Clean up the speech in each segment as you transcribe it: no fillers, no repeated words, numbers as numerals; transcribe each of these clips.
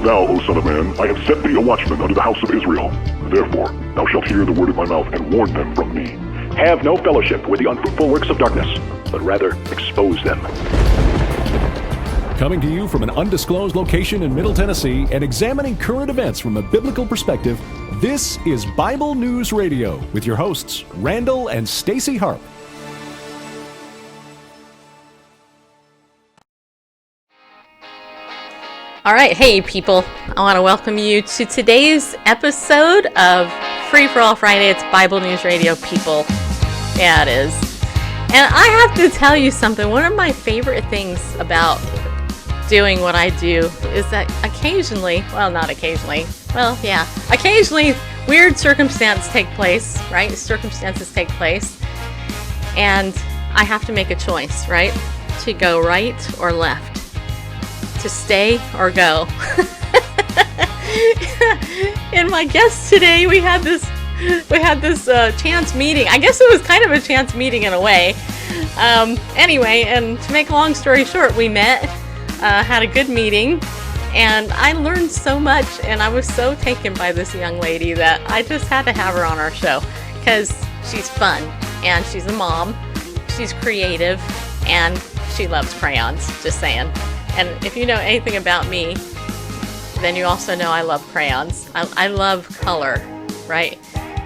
thou, O son of man, I have set thee a watchman unto the house of Israel. Therefore, thou shalt hear the word of my mouth, and warn them from me. Have no fellowship with the unfruitful works of darkness, but rather expose them. Coming to you from an undisclosed location in Middle Tennessee and examining current events from a biblical perspective, this is Bible News Radio with your hosts, Randall and Stacy Harp. All right, hey people, I want to welcome you to today's episode of Free for All Friday. It's Bible News Radio, people. Yeah, it is. And I have to tell you something. One of my favorite things about doing what I do is that occasionally, occasionally weird circumstances take place, right? Circumstances take place, and I have to make a choice, right? To go right or left. To stay or go. And my guest today, we had this chance meeting. I guess it was kind of a chance meeting in a way. Anyway, and to make a long story short, we met, had a good meeting, and I learned so much, and I was so taken by this young lady that I just had to have her on our show because she's fun, and she's a mom, she's creative, and she loves crayons, just saying. And if you know anything about me, then you also know I love crayons. I love color, right?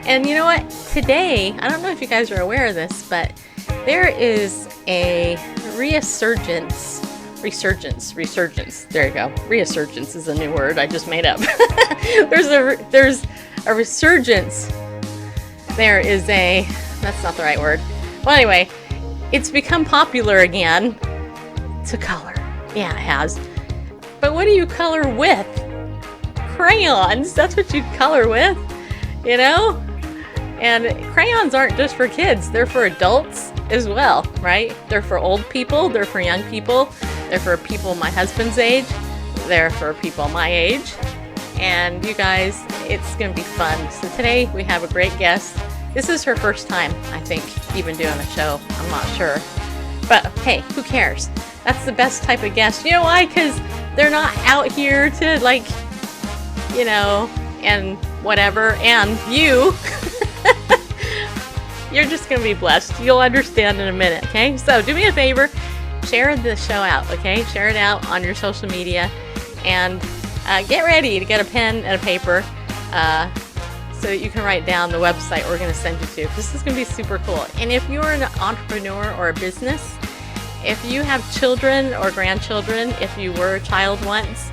And you know what? Today, I don't know if you guys are aware of this, but there is a resurgence. There you go. Resurgence is a new word I just made up. There's a resurgence. That's not the right word. Well, anyway, it's become popular again to color. Yeah, it has. But what do you color with? Crayons. That's what you color with, you know? And crayons aren't just for kids. They're for adults as well, right? They're for old people. They're for young people. They're for people my husband's age. They're for people my age. And you guys, it's going to be fun. So today we have a great guest. This is her first time, I think, even doing a show. I'm not sure. But hey, who cares? That's the best type of guest. You know why? Because they're not out here to, like, you know, and whatever. And you, you're just going to be blessed. You'll understand in a minute, okay? So do me a favor. Share the show out, okay? Share it out on your social media. And get ready to get a pen and a paper so that you can write down the website we're going to send you to. This is going to be super cool. And if you're an entrepreneur or a business, if you have children or grandchildren, if you were a child once,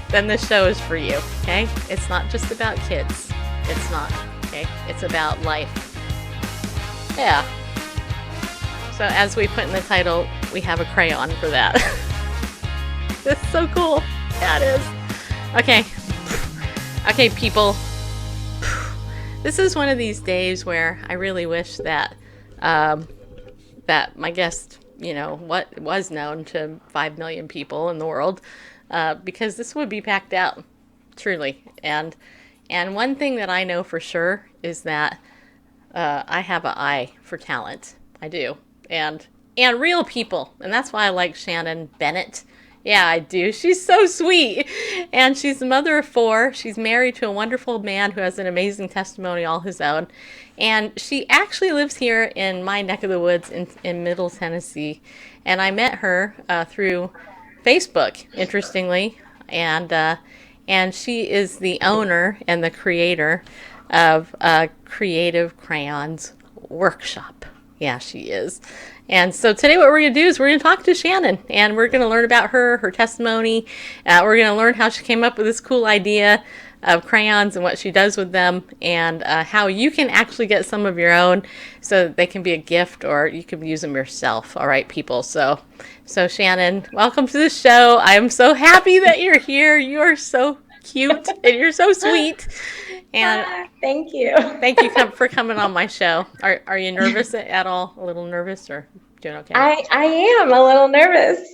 then this show is for you, okay? It's not just about kids. It's not, okay? It's about life. Yeah. So as we put in the title, we have a crayon for that. That's so cool. Yeah, it is. Okay. Okay, people. This is one of these days where I really wish that that my guest, you know, what was known to 5 million people in the world, because this would be packed out, truly. And one thing that I know for sure is that I have an eye for talent. I do. And real people. And that's why I like Shannon Bennett. Yeah, I do. She's so sweet. And she's the mother of 4. She's married to a wonderful man who has an amazing testimony all his own. And she actually lives here in my neck of the woods in Middle Tennessee. And I met her through Facebook, interestingly. And she is the owner and the creator of Creative Crayons Workshop. Yeah, she is. And so today what we're going to do is we're going to talk to Shannon, and we're going to learn about her testimony. We're going to learn how she came up with this cool idea of crayons and what she does with them, and how you can actually get some of your own so that they can be a gift, or you can use them yourself. All right, people. So Shannon, welcome to the show. I am so happy that you're here. You are so cute and you're so sweet. And thank you. Thank you for coming on my show. Are you nervous at all? A little nervous, or doing okay? I am a little nervous.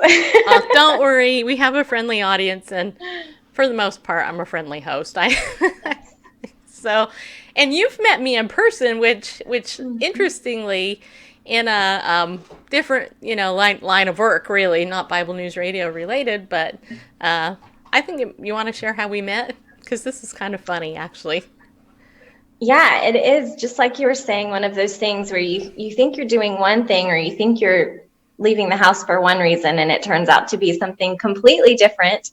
Don't worry. We have a friendly audience, and for the most part, I'm a friendly host. So, and you've met me in person, which interestingly, in a different, line of work, really, not Bible News Radio related, but I I think you want to share how we met, because this is kind of funny, actually. Yeah, it is just like you were saying, one of those things where you think you're doing one thing or you think you're leaving the house for one reason and it turns out to be something completely different.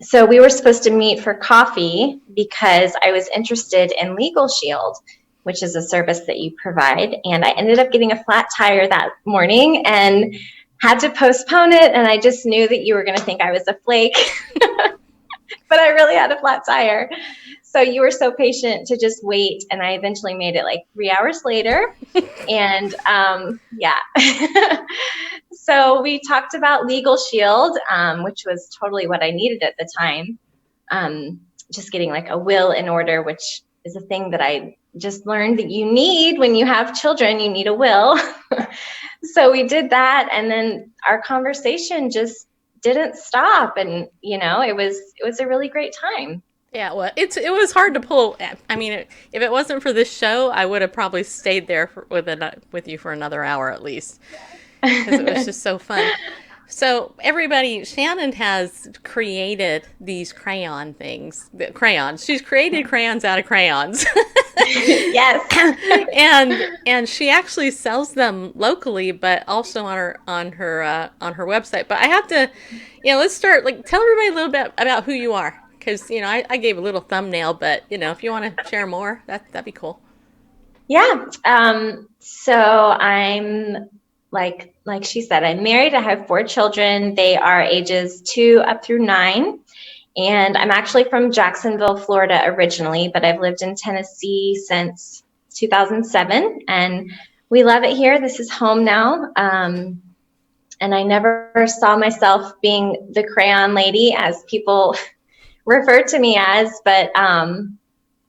So we were supposed to meet for coffee because I was interested in Legal Shield, which is a service that you provide. And I ended up getting a flat tire that morning and had to postpone it. And I just knew that you were going to think I was a flake, but I really had a flat tire. So you were so patient to just wait. And I eventually made it like 3 hours later. And yeah. So we talked about Legal Shield, which was totally what I needed at the time. Just getting like a will in order, which is a thing that I just learned that you need when you have children. You need a will. So we did that. And then our conversation just didn't stop. And, it was a really great time. Yeah, well, it was hard to pull. I mean, if it wasn't for this show, I would have probably stayed there with you for another hour at least, because it was just so fun. So everybody, Shannon has created these crayon things. Crayons. She's created crayons out of crayons. Yes. and she actually sells them locally, but also on her website. But I have to, let's start. Tell everybody a little bit about who you are. Because, I gave a little thumbnail, but, if you want to share more, that'd be cool. Yeah. So I'm, like she said, I'm married. I have 4 children. They are ages 2 up through 9. And I'm actually from Jacksonville, Florida originally, but I've lived in Tennessee since 2007. And we love it here. This is home now. And I never saw myself being the crayon lady, as people referred to me as, but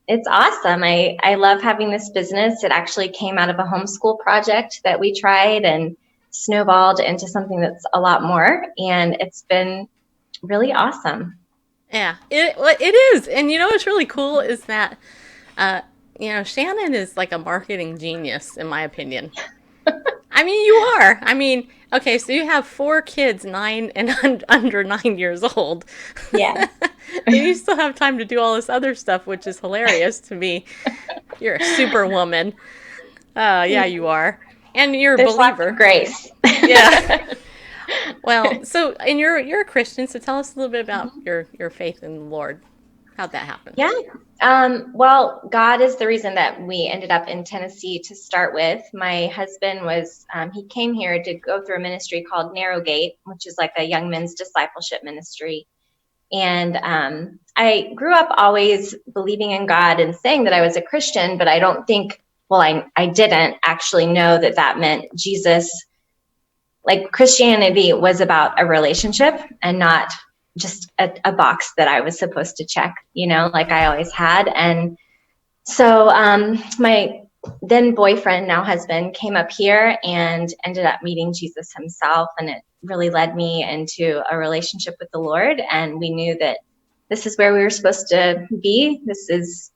it's awesome. I love having this business. It actually came out of a homeschool project that we tried and snowballed into something that's a lot more, and it's been really awesome. Yeah, it is. And what's really cool is that Shannon is like a marketing genius, in my opinion. I mean, you are. I mean, okay, so you have 4 kids, 9 and under 9 years old. Yeah. And you still have time to do all this other stuff, which is hilarious to me. You're a superwoman. Yeah, you are. And you're There's a believer. Lots of grace. Yeah. Well, so, and you're a Christian, so tell us a little bit about your faith in the Lord. How'd that happen? Yeah. Well, God is the reason that we ended up in Tennessee to start with. My husband he came here to go through a ministry called Narrowgate, which is like a young men's discipleship ministry. And I grew up always believing in God and saying that I was a Christian, but I don't think, I didn't actually know that meant Jesus. Like, Christianity was about a relationship and not just a box that I was supposed to check, like I always had. And so my then boyfriend, now husband, came up here and ended up meeting Jesus himself. And it really led me into a relationship with the Lord. And we knew that this is where we were supposed to be. This is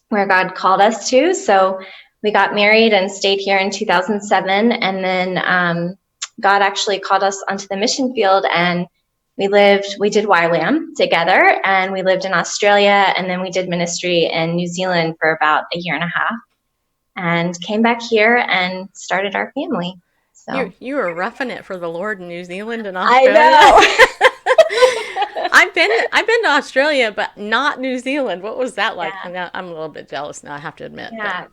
where God called us to. So we got married and stayed here in 2007. And then God actually called us onto the mission field, and we did YWAM together, and we lived in Australia, and then we did ministry in New Zealand for about a year and a half, and came back here and started our family. So you were roughing it for the Lord in New Zealand and Australia. I know. I've been to Australia, but not New Zealand. What was that like? Yeah. I'm a little bit jealous now, I have to admit. Yeah.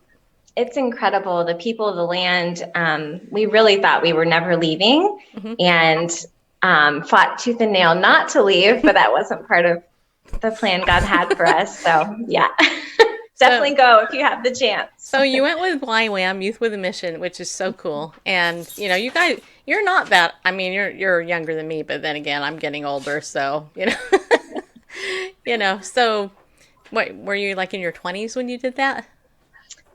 It's incredible. The people of the land, we really thought we were never leaving, and fought tooth and nail not to leave, but that wasn't part of the plan God had for us. So yeah, definitely go if you have the chance. So you went with YWAM, Youth with a Mission, which is so cool. And you guys, you're not that, I mean, you're younger than me, but then again, I'm getting older. So, so what, were you like in your 20s when you did that?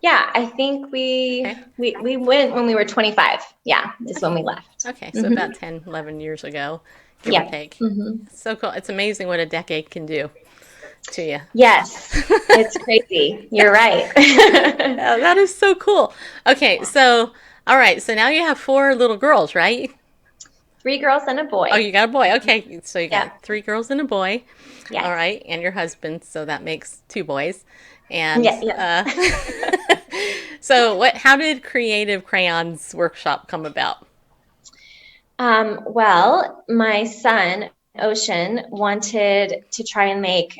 Yeah, I think we went when we were 25. Yeah, is when we left. Okay, so about 10, 11 years ago, give or take. So cool. It's amazing what a decade can do to you. Yes, it's crazy. You're right. Yeah, that is so cool. Okay, so, all right, so now you have 4 little girls, right? 3 girls and a boy. Oh, you got a boy. Okay. So you got Yeah. 3 girls and a boy. Yes. All right. And your husband. So that makes 2 boys. And Yeah. so how did Creative Crayons Workshop come about? Well, my son, Ocean, wanted to try and make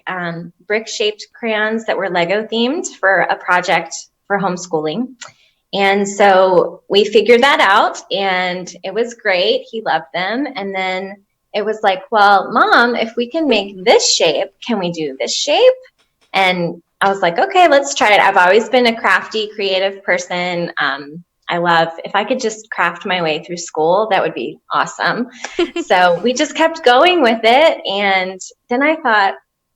brick-shaped crayons that were Lego themed for a project for homeschooling. And so we figured that out, and it was great. He loved them. And then it was like, well, Mom, if we can make this shape, can we do this shape? And I was like, okay, let's try it. I've always been a crafty, creative person. I love, if I could just craft my way through school, that would be awesome. So we just kept going with it. And then I thought,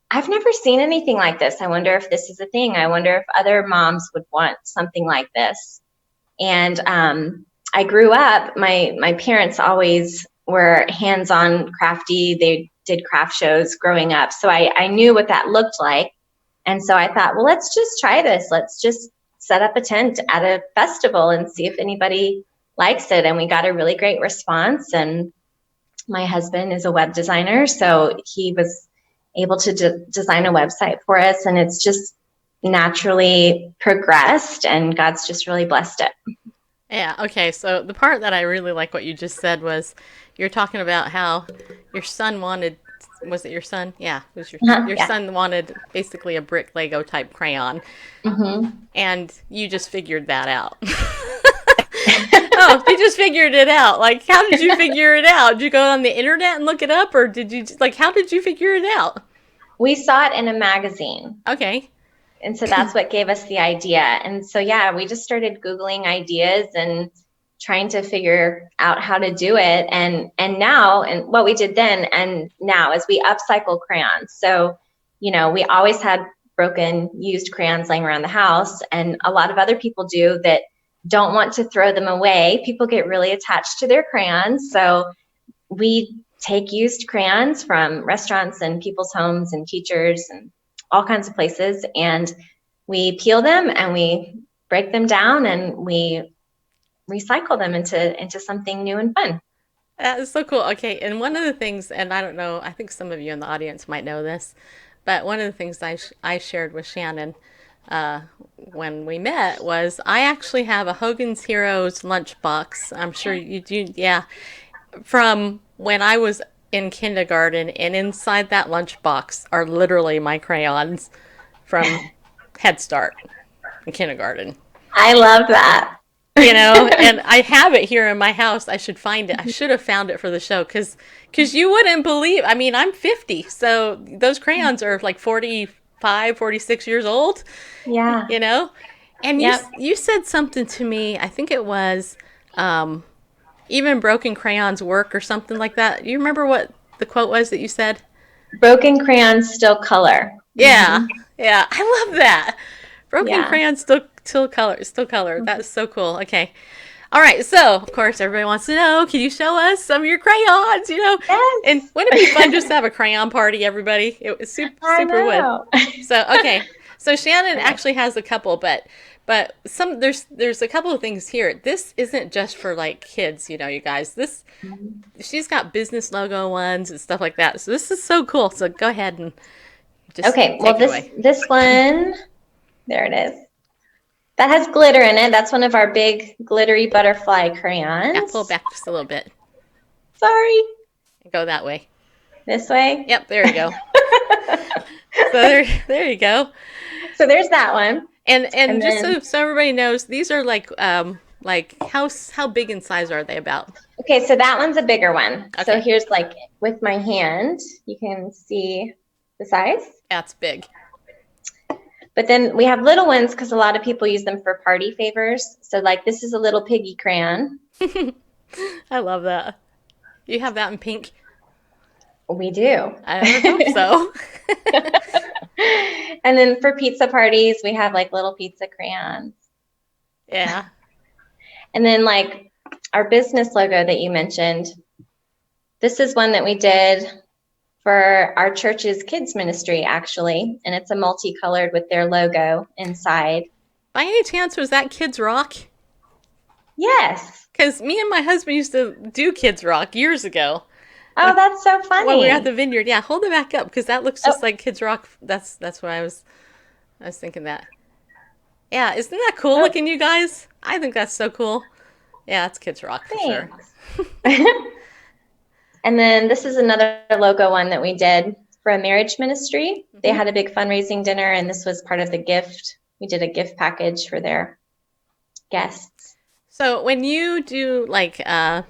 I've never seen anything like this. I wonder if this is a thing. I wonder if other moms would want something like this. And I grew up, my parents always were hands-on crafty. They did craft shows growing up. So I knew what that looked like. And so I thought, well, let's just try this. Let's just set up a tent at a festival and see if anybody likes it. And we got a really great response. And my husband is a web designer, so he was able to design a website for us. And it's just naturally progressed, and God's just really blessed it. Yeah, okay. So the part that I really like what you just said was you're talking about how your son wanted, was it your son? Yeah, it was your Yeah. son wanted basically a brick Lego type crayon. Mm-hmm. And you just figured that out. Oh, you just figured it out. Like, how did you figure it out? Did you go on the internet and look it up, or did you, like, how did you figure it out? We saw it in a magazine. Okay. And so that's what gave us the idea. And so, yeah, we just started Googling ideas and trying to figure out how to do it. And now, and what we did then and now is we upcycle crayons. So, you know, we always had broken, used crayons laying around the house. And a lot of other people do that don't want to throw them away. People get really attached to their crayons. So we take used crayons from restaurants and people's homes and teachers and all kinds of places, and we peel them and we break them down and we recycle them into something new and fun. That is so cool. Okay, and one of the things, and I don't know, I think some of you in the audience might know this, but one of the things I shared with Shannon when we met was I actually have a Hogan's Heroes lunchbox. I'm sure you do, yeah, from when I was in kindergarten, and inside that lunchbox are literally my crayons from Head Start in kindergarten. I love that. You know, and I have it here in my house. I should find it. I should have found it for the show because you wouldn't believe. I mean, I'm 50, so those crayons are like 45, 46 years old. Yeah. You know, and Yep. you said something to me. I think it was even broken crayons work or something like that. You remember what the quote was that you said? Broken crayons still color. Yeah, yeah. I love that. Broken Yeah. crayons still color. That's so cool. Okay. All right. So, of course, everybody wants to know, can you show us some of your crayons, you know? Yes. And wouldn't it be fun just to have a crayon party, everybody? It was super would. So, okay. So Shannon actually has a couple, but there's a couple of things here. This isn't just for like kids, you know, you guys. She's got business logo ones and stuff like that. So this is so cool. So go ahead and just Okay. take Well, it away. this one, there it is. That has glitter in it. That's one of our big glittery butterfly crayons. Yeah, pull back just a little bit. Sorry. Go that way. This way. Yep, there you go. So there you go. So there's that one. And just then- so everybody knows, these are like how big in size are they about? Okay, so that one's a bigger one. Okay. So here's like with my hand, you can see the size. That's big. But then we have little ones because a lot of people use them for party favors. So like this is a little piggy crayon. I love that. You have that in pink? We do. I would hope so. And then for pizza parties, we have like little pizza crayons. Yeah. And then like our business logo that you mentioned, this is one that we did for our church's kids ministry, actually. And it's a multicolored with their logo inside. By any chance, was that Kids Rock? Yes. Because me and my husband used to do Kids Rock years ago. Oh, that's so funny. When we were at the vineyard. Yeah, hold it back up because that looks just Oh. like Kids Rock. That's what I was thinking that. Yeah, isn't that cool looking, you guys? I think that's so cool. Yeah, it's Kids Rock for sure. Thanks. And then this is another logo one that we did for a marriage ministry. They had a big fundraising dinner, and this was part of the gift. We did a gift package for their guests. So when you do like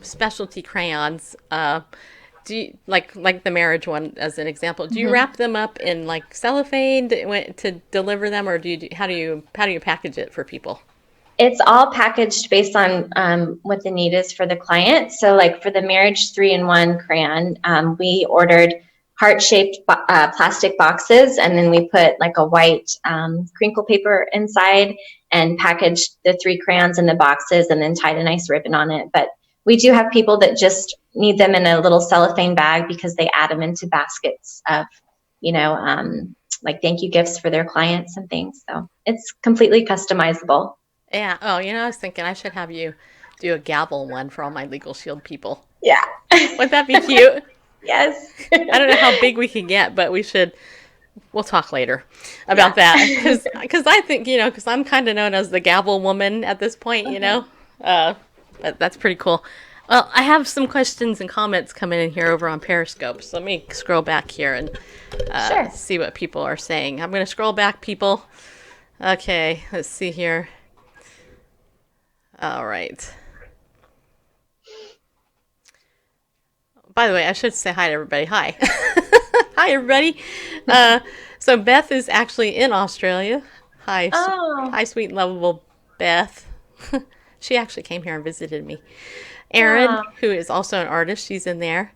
specialty crayons, do you, like the marriage one as an example, do you wrap them up in like cellophane to deliver them, or how do you package it for people? It's all packaged based on what the need is for the client. So like for the marriage 3-in-1 crayon, we ordered heart-shaped plastic boxes, and then we put like a white crinkle paper inside and packaged the 3 crayons in the boxes and then tied a nice ribbon on it. But we do have people that just need them in a little cellophane bag because they add them into baskets of, like thank you gifts for their clients and things. So it's completely customizable. Yeah. Oh, I was thinking I should have you do a gavel one for all my Legal Shield people. Yeah. Wouldn't that be cute? Yes. I don't know how big we can get, but we'll talk later about that. Because I think, because I'm kind of known as the gavel woman at this point, but that's pretty cool. Well, I have some questions and comments coming in here over on Periscope. So let me scroll back here and see what people are saying. I'm going to scroll back, people. Okay, let's see here. All right. By the way, I should say hi to everybody. Hi. Hi, everybody. So Beth is actually in Australia. Hi. Hi, sweet, lovable Beth. She actually came here and visited me. Erin, who is also an artist, she's in there.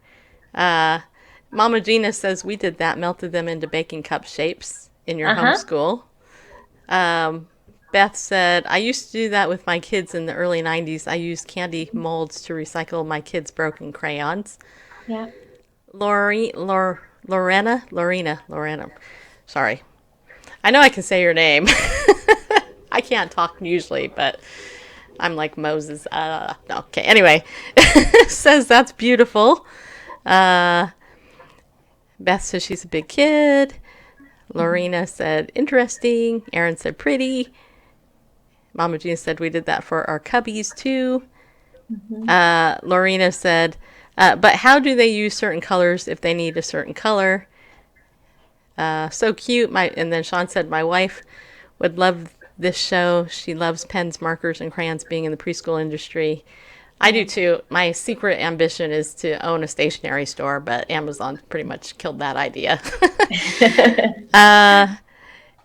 Mama Gina says we did that, melted them into baking cup shapes in your homeschool. Beth said, I used to do that with my kids in the early 90s. I used candy molds to recycle my kids' broken crayons. Yeah. Lorena. Sorry. I know I can say your name. I can't talk usually, but I'm like Moses. No, okay, anyway. Says that's beautiful. Beth says she's a big kid. Lorena said interesting. Erin said pretty. Mama Gina said we did that for our cubbies too. Lorena said, but how do they use certain colors if they need a certain color? So cute. And then Sean said, my wife would love this show. She loves pens, markers, and crayons being in the preschool industry. I do too. My secret ambition is to own a stationery store, but Amazon pretty much killed that idea.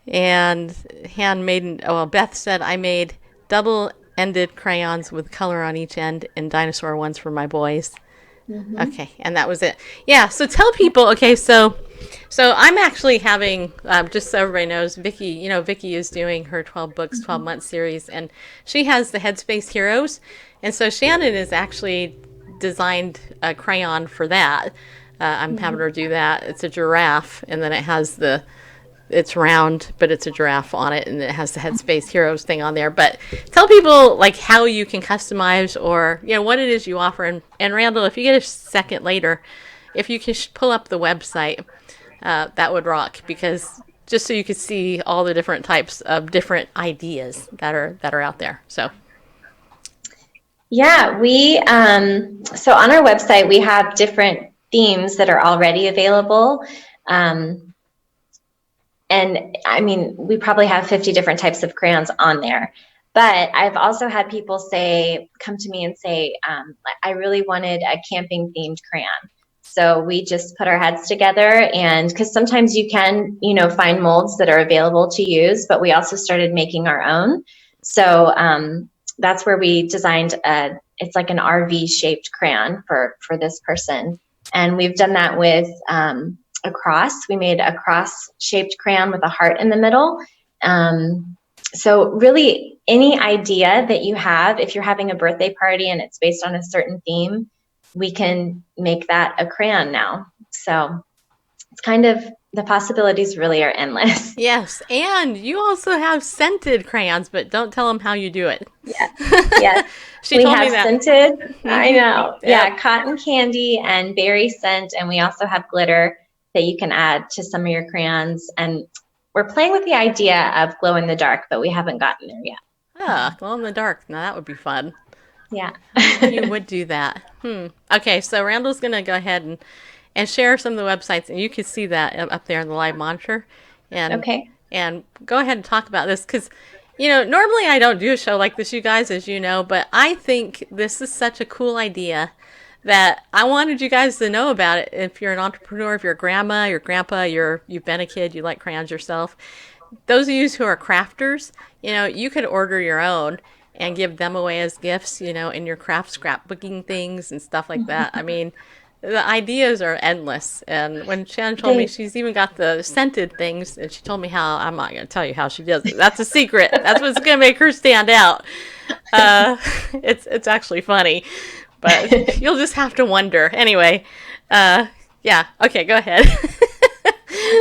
And Beth said I made double-ended crayons with color on each end and dinosaur ones for my boys. Okay, and that was it. Yeah, so tell people, okay, so I'm actually having, just so everybody knows, Vicki is doing her 12 books, 12 month series, and she has the Headspace Heroes, and so Shannon has actually designed a crayon for that. I'm having her do that. It's a giraffe, and then it has it's round, but it's a giraffe on it, and it has the Headspace Heroes thing on there. But tell people like how you can customize, or what it is you offer. And Randall, if you get a second later, if you can pull up the website, that would rock, because just so you could see all the different types of different ideas that are out there. So. Yeah, we so on our website we have different themes that are already available. And I mean, we probably have 50 different types of crayons on there. But I've also had people come to me and say, I really wanted a camping themed crayon. So we just put our heads together, and because sometimes you can, find molds that are available to use, but we also started making our own. So that's where we designed it's like an RV shaped crayon for this person. And we've done that with a cross. We made a cross-shaped crayon with a heart in the middle. So really, any idea that you have, if you're having a birthday party and it's based on a certain theme, we can make that a crayon now. So it's kind of the possibilities really are endless. Yes, and you also have scented crayons, but don't tell them how you do it. Yeah. Yes. She We told me have that. scented, I know. Yep. Yeah, cotton candy and berry scent. And we also have glitter that you can add to some of your crayons. And we're playing with the idea of glow in the dark, but we haven't gotten there yet. Ah, glow in the dark. Now that would be fun. Yeah. You would do that. Okay, so Randall's going to go ahead and share some of the websites, and you can see that up there in the live monitor. And, Okay. And go ahead and talk about this, because, normally I don't do a show like this, you guys, as you know, but I think this is such a cool idea that I wanted you guys to know about it. If you're an entrepreneur, if you're a grandma, your grandpa, you've been a kid, you like crayons yourself. Those of you who are crafters, you could order your own and give them away as gifts, in your craft scrapbooking things and stuff like that. I mean, the ideas are endless. And when Shannon told me she's even got the scented things, and she told me how, I'm not going to tell you how she does it. That's a secret. That's what's going to make her stand out. It's actually funny, but you'll just have to wonder. Anyway, yeah. Okay, go ahead.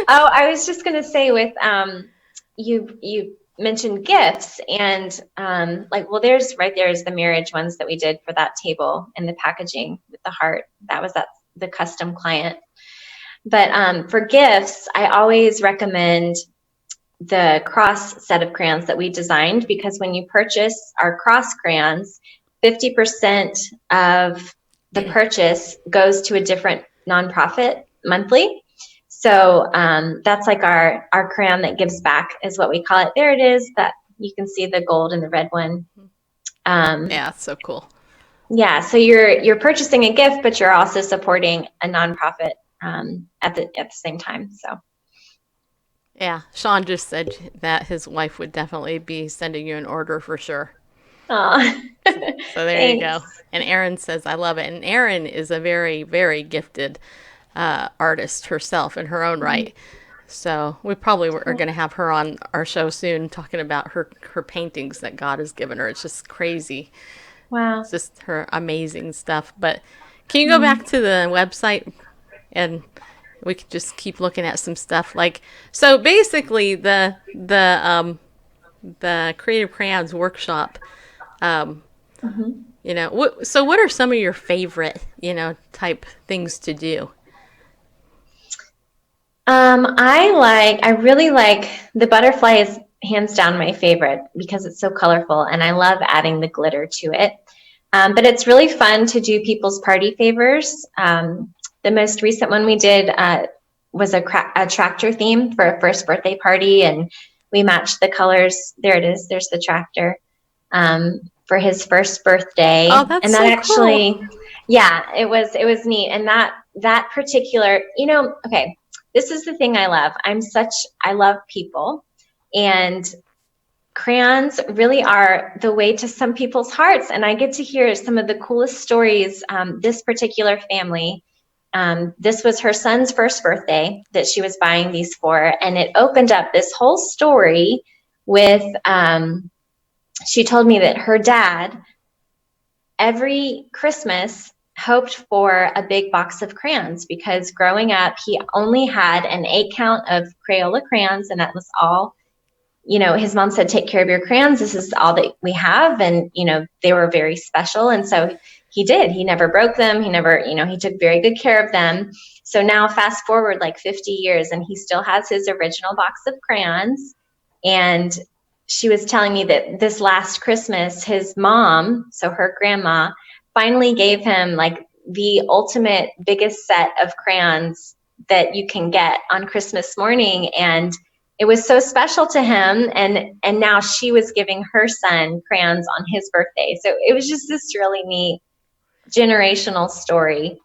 Oh, I was just going to say with you mentioned gifts and there's the marriage ones that we did for that table and the packaging with the heart. That's the custom client. But for gifts, I always recommend the cross set of crayons that we designed, because when you purchase our cross crayons, 50% of the purchase goes to a different nonprofit monthly. So that's like our crayon that gives back is what we call it. There it is. That you can see the gold and the red one. Yeah, it's so cool. Yeah, so you're purchasing a gift, but you're also supporting a nonprofit at the same time. So. Yeah, Sean just said that his wife would definitely be sending you an order for sure. Aw. So there you go. And Erin says, I love it. And Erin is a very, very gifted artist herself in her own right. So we probably are going to have her on our show soon talking about her paintings that God has given her. It's just crazy. Wow. It's just her amazing stuff. But can you go back to the website and we could just keep looking at some stuff? So basically the Creative Crayons workshop, so what are some of your favorite, type things to do? I really like the butterfly is hands down my favorite because it's so colorful and I love adding the glitter to it. But it's really fun to do people's party favors. The most recent one we did was a tractor theme for a first birthday party, and we matched the colors. There it is. There's the tractor for his first birthday. Oh, that's and that so actually, cool. Yeah, it was neat. And that particular, okay, this is the thing I love. I love people, and crayons really are the way to some people's hearts. And I get to hear some of the coolest stories. This particular family, this was her son's first birthday that she was buying these for. And it opened up this whole story with, she told me that her dad, every Christmas, hoped for a big box of crayons because growing up, he only had an 8 count of Crayola crayons, and that was all. His mom said, take care of your crayons. This is all that we have. And, they were very special. And so he did. He never broke them. He never, he took very good care of them. So now fast forward like 50 years and he still has his original box of crayons. And she was telling me that this last Christmas, his mom, so her grandma, finally gave him like the ultimate biggest set of crayons that you can get on Christmas morning. And it was so special to him, and now she was giving her son crayons on his birthday. So it was just this really neat generational story.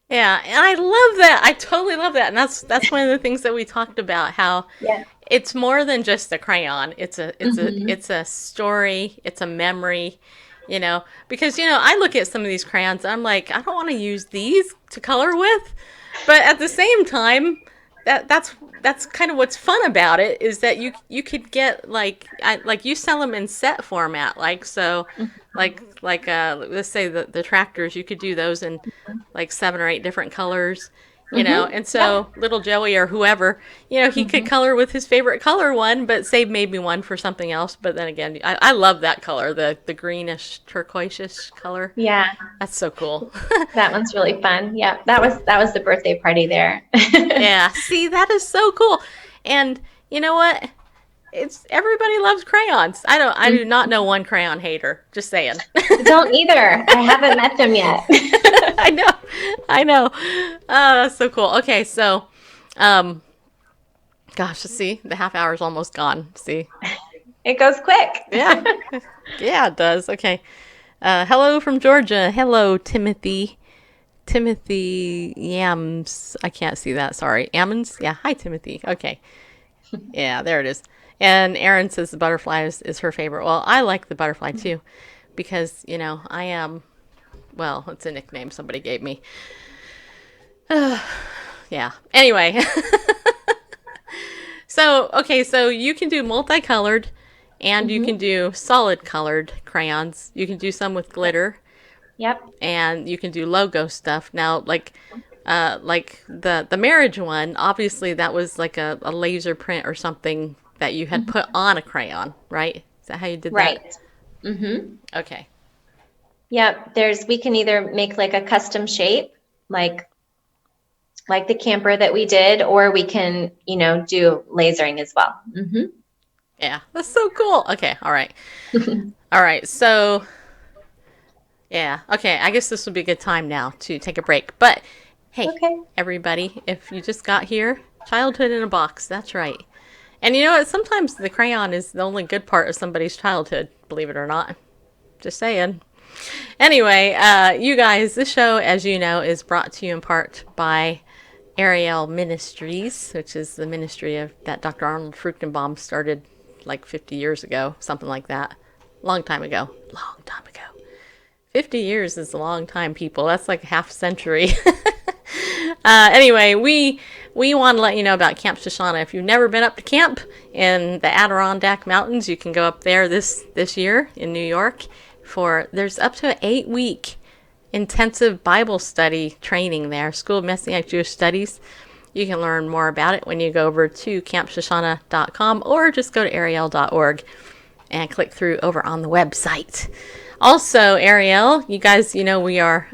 Yeah, and I love that. I totally love that. And that's one of the things that we talked about, how it's more than just a crayon. It's a story, it's a memory, because I look at some of these crayons and I'm like, I don't want to use these to color with. But at the same time, that's kind of what's fun about it, is that you could get like you sell them in set format, let's say the tractors, you could do those in like 7 or 8 different colors, you know, and so little Joey or whoever, you know, he could color with his favorite color one, but save maybe one for something else. But then again, I love that color, the greenish turquoise color. Yeah, That's so cool. that one's really fun. Yeah, that was the birthday party there. Yeah, see, that is so cool. And you know what? It's everybody loves crayons. I do not know one crayon hater. Just saying. Don't either. I haven't met them yet. I know. Oh, that's so cool. Okay, so, gosh, let's see, the half hour is almost gone. See, It goes quick. yeah, yeah, it does. Okay, hello from Georgia. Hello, Timothy. Timothy Yams. I can't see that. Sorry, Ammons. Yeah, hi, Timothy. Okay, yeah, there it is. And Erin says the butterfly is her favorite. Well, I like the butterfly too, because, you know, I am, well, it's a nickname somebody gave me. Yeah. Anyway. So, okay, so you can do multicolored and you can do solid colored crayons. You can do some with glitter. Yep. And you can do logo stuff. Now, like the marriage one, obviously that was like a laser print or something that you had put on a crayon, right? Is that how you did that? Right. Mm-hmm. Okay. Yep. We can either make like a custom shape, like the camper that we did, or we can, you know, do lasering as well. Mm-hmm. Yeah, that's so cool. Okay, all right. All right, so, yeah, okay, I guess this would be a good time now to take a break. But, hey, everybody, if you just got here, childhood in a box, that's right. And you know what? Sometimes the crayon is the only good part of somebody's childhood, believe it or not. Just saying. Anyway, you guys, this show, as you know, is brought to you in part by Ariel Ministries, which is the ministry that Dr. Arnold Fruchtenbaum started like 50 years ago, something like that. Long time ago. 50 years is a long time, people. That's like half a century. Anyway, we want to let you know about Camp Shoshana. If you've never been up to camp in the Adirondack Mountains, you can go up there this year in New York there's up to an 8-week intensive Bible study training there, School of Messianic Jewish Studies. You can learn more about it when you go over to campshoshana.com or just go to ariel.org and click through over on the website. Also, Ariel, you guys, you know, we are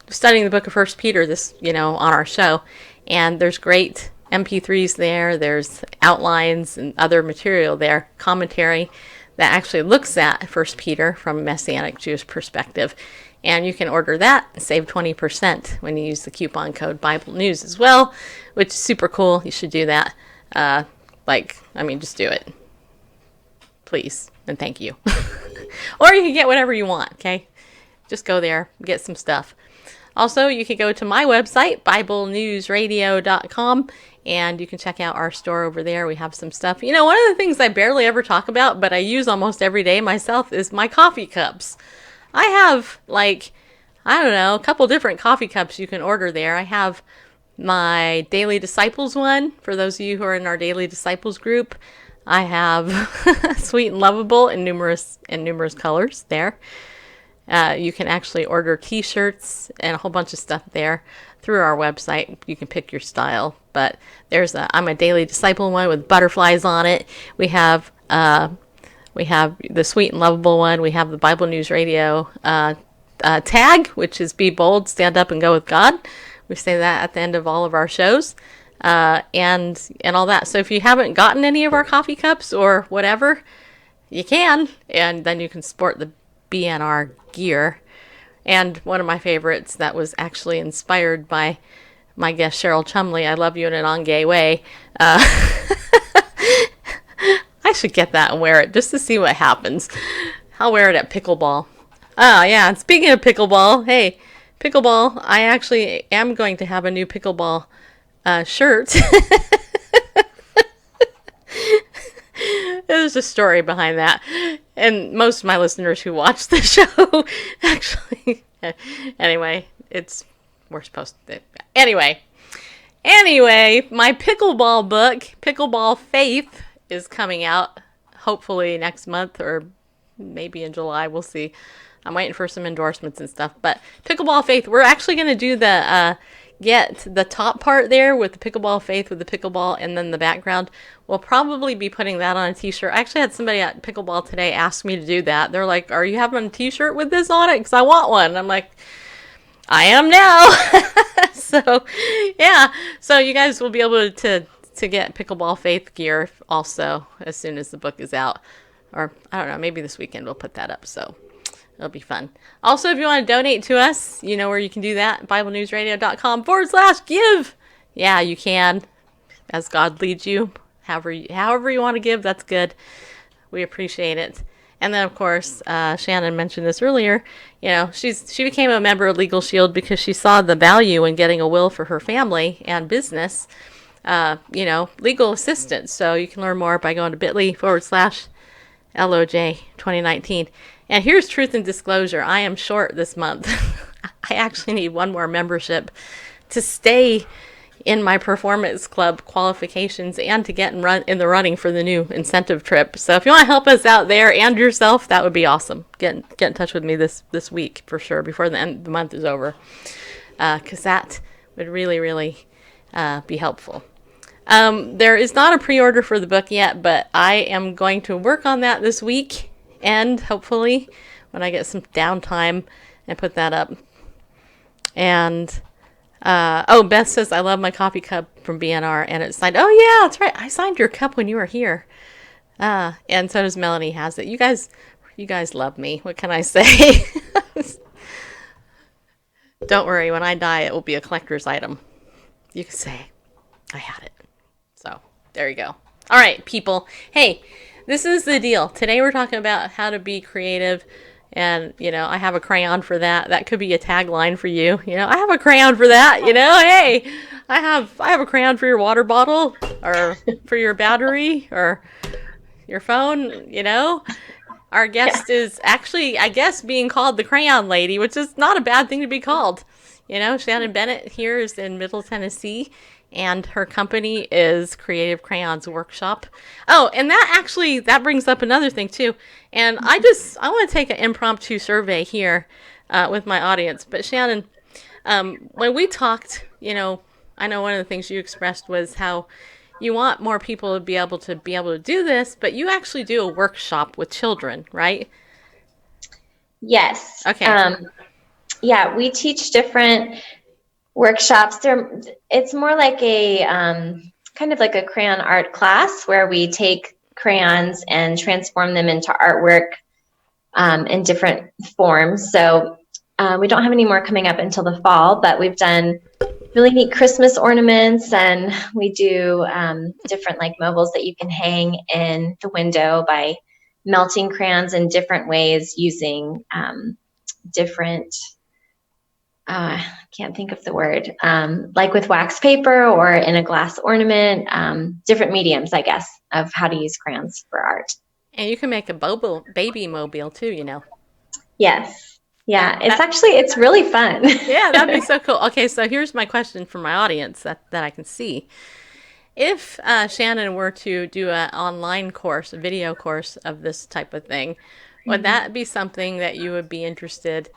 studying the book of 1 Peter this, you know, on our show, and there's great MP3s there. There's outlines and other material there, commentary that actually looks at 1 Peter from a Messianic Jewish perspective. And you can order that and save 20% when you use the coupon code Bible News as well, which is super cool. You should do that. Just do it. Please. And thank you. Or you can get whatever you want, okay? Just go there, get some stuff. Also, you can go to my website, BibleNewsRadio.com, and you can check out our store over there. We have some stuff. You know, one of the things I barely ever talk about, but I use almost every day myself, is my coffee cups. I have, a couple different coffee cups you can order there. I have my Daily Disciples one, for those of you who are in our Daily Disciples group. I have Sweet and Lovable in numerous colors there. You can actually order t-shirts and a whole bunch of stuff there through our website. You can pick your style, but I'm a Daily Disciple one with butterflies on it. We have the Sweet and Lovable one. We have the Bible News Radio tag, which is Be Bold, Stand Up, and Go with God. We say that at the end of all of our shows, and all that. So if you haven't gotten any of our coffee cups or whatever, you can, and then you can sport the BNR gear. And one of my favorites that was actually inspired by my guest Cheryl Chumley, I love you in a non-gay way. I should get that and wear it just to see what happens. I'll wear it at pickleball. Oh yeah, and speaking of pickleball, hey, pickleball, I actually am going to have a new pickleball shirt. There's a story behind that. And most of my listeners who watch the show actually, anyway, we're supposed to, anyway, my pickleball book, Pickleball Faith, is coming out hopefully next month or maybe in July. We'll see. I'm waiting for some endorsements and stuff. But Pickleball Faith, we're actually going to do the get the top part there with the Pickleball Faith with the pickleball and then the background. We'll probably be putting that on a t-shirt. I actually had somebody at Pickleball today ask me to do that. They're like, are you having a t-shirt with this on it? Because I want one. And I'm like, I am now. So, yeah. So you guys will be able to get Pickleball Faith gear also as soon as the book is out. Or, I don't know, maybe this weekend we'll put that up. So it'll be fun. Also, if you want to donate to us, you know where you can do that. BibleNewsRadio.com/give. Yeah, you can. As God leads you. However you want to give, that's good. We appreciate it. And then, of course, Shannon mentioned this earlier. You know, she became a member of Legal Shield because she saw the value in getting a will for her family and business. Legal assistance. So you can learn more by going to bit.ly/LOJ 2019. And here's truth and disclosure. I am short this month. I actually need one more membership to stay in my performance club qualifications and to get in the running for the new incentive trip. So if you want to help us out there and yourself, that would be awesome. Get in touch with me this week for sure before the end of the month is over, because that would really, really be helpful. There is not a pre-order for the book yet, but I am going to work on that this week and hopefully when I get some downtime and put that up. And Beth says, I love my coffee cup from BNR, and it's signed. Oh, yeah, that's right. I signed your cup when you were here. And so does Melanie has it. You guys love me. What can I say? Don't worry. When I die, it will be a collector's item. You can say, I had it. So there you go. All right, people. Hey, this is the deal. Today we're talking about how to be creative. And, I have a crayon for that. That could be a tagline for you. I have a crayon for that. Hey, I have a crayon for your water bottle or for your battery or your phone. Our guest is actually, I guess, being called the Crayon Lady, which is not a bad thing to be called. Shannon Bennett here is in Middle Tennessee. And her company is Creative Crayons Workshop. Oh, and that brings up another thing too. And I want to take an impromptu survey here with my audience. But Shannon, when we talked, I know one of the things you expressed was how you want more people to be able to do this, but you actually do a workshop with children, right? Yes. Okay. Yeah, we teach different workshops. It's more like a kind of like a crayon art class where we take crayons and transform them into artwork in different forms. So we don't have any more coming up until the fall, but we've done really neat Christmas ornaments, and we do different like mobiles that you can hang in the window by melting crayons in different ways using different can't think of the word, like with wax paper or in a glass ornament, different mediums, I guess, of how to use crayons for art. And you can make a baby mobile too, Yes. Yeah, it's really fun. Yeah, that'd be so cool. Okay, so here's my question for my audience that I can see. If Shannon were to do an online course, a video course of this type of thing, would that be something that you would be interested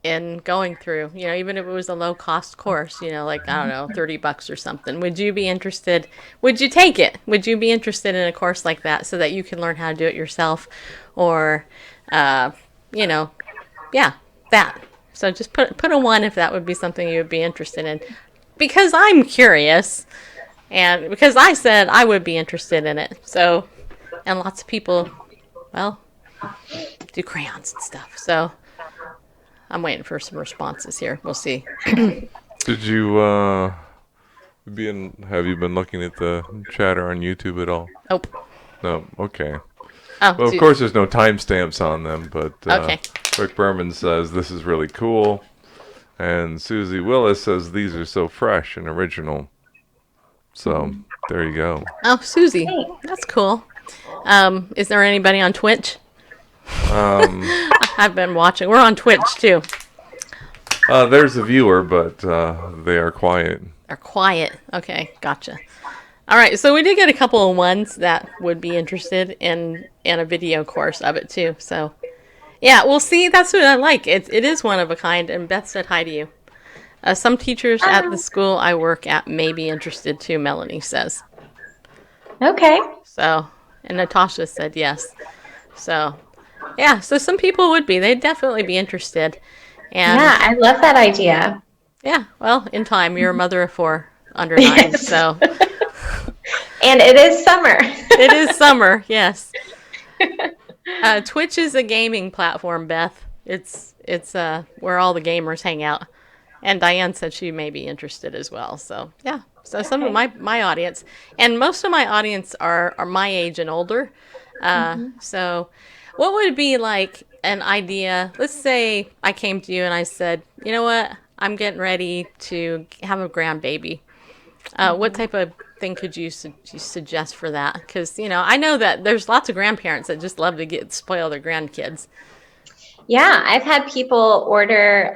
in going through? Even if it was a low cost course, like, I don't know, $30 or something. Would you be interested? Would you take it? Would you be interested in a course like that so that you can learn how to do it yourself? Or, that. So just put a 1 if that would be something you would be interested in. Because I'm curious, and because I said I would be interested in it. So, and lots of people, well, do crayons and stuff. So I'm waiting for some responses here. We'll see. Did you have you been looking at the chatter on YouTube at all? Nope. No. Okay. Oh, well, of course, there's no timestamps on them, but okay. Rick Berman says this is really cool, and Susie Willis says these are so fresh and original. So there you go. Oh, Susie, that's cool. Is there anybody on Twitch? I've been watching. We're on Twitch too. There's a viewer, but they are quiet. Are quiet. Okay, gotcha. All right, so we did get a couple of ones that would be interested in a video course of it too. So Yeah, well, see, that's what I like. It is one of a kind, and Beth said hi to you. Some teachers at the school I work at may be interested too, Melanie says. Okay. So, and Natasha said yes. So, yeah, so some people would be. They'd definitely be interested. And Yeah, I love that idea. yeah, well, in time, you're a mother of 4 under 9, Yes. so And it is summer. it is summer, yes. Twitch is a gaming platform, Beth. It's where all the gamers hang out. And Diane said she may be interested as well. So, yeah. So some of my audience, and most of my audience are my age and older. So what would be like an idea? Let's say I came to you and I said, you know what? I'm getting ready to have a grandbaby. What type of thing could you suggest for that? Because, I know that there's lots of grandparents that just love to spoil their grandkids. Yeah, I've had people order,